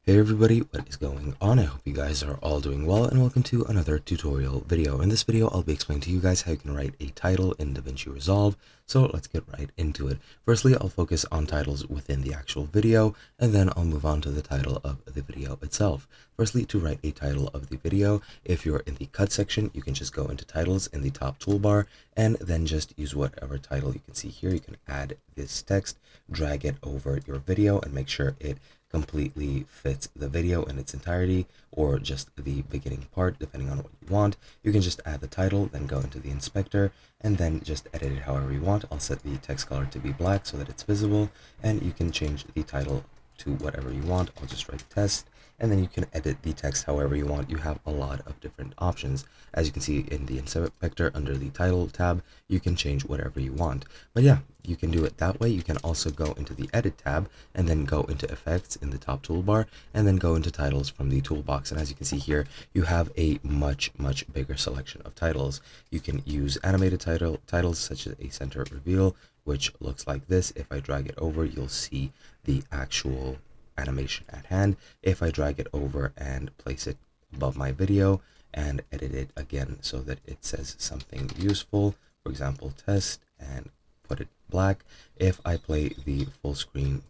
Hey everybody, what is going on? I hope you guys are all doing well, and welcome to another tutorial video. In this video, I'll be explaining to you guys how you can write a title in Davinci Resolve. So let's get right into it. Firstly, I'll focus on titles within the actual video, and then I'll move on to the title of the video itself. Firstly, to write a title of the video, if you're in the cut section, you can just go into titles in the top toolbar, and then just use whatever title you can see here. You can add this text, drag it over your video, and make sure it completely fits the video in its entirety, or just the beginning part, depending on what you want. You can just add the title, then go into the inspector, and then just edit it however you want. I'll set the text color to be black so that it's visible, and you can change the title to whatever you want. I'll just write test, and then you can edit the text however you want. You have a lot of different options. As you can see in the inspector under the title tab, you can change whatever you want. But yeah, you can do it that way. You can also go into the edit tab and then go into effects in the top toolbar and then go into titles from the toolbox. And as you can see here, you have a much bigger selection of titles. You can use animated titles such as a center reveal, which looks like this. If I drag it over, you'll see the actual animation at hand. If I drag it over and place it above my video and edit it again so that it says something useful, for example test, and put it black, if I play the full screen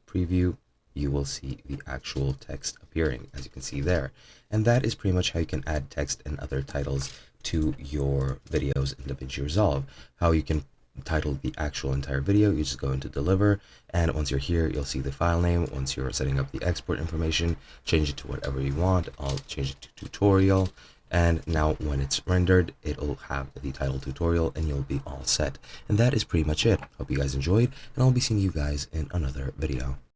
preview, you will see the actual text appearing, as you can see there. And that is pretty much how you can add text and other titles to your videos in Davinci Resolve. How you can title the actual entire video, you just go into deliver, and once you're here, you'll see the file name. Once you're setting up the export information, change it to whatever you want. I'll change it to tutorial, and now when it's rendered, it'll have the title tutorial and you'll be all set. And that is pretty much it. Hope you guys enjoyed, and I'll be seeing you guys in another video.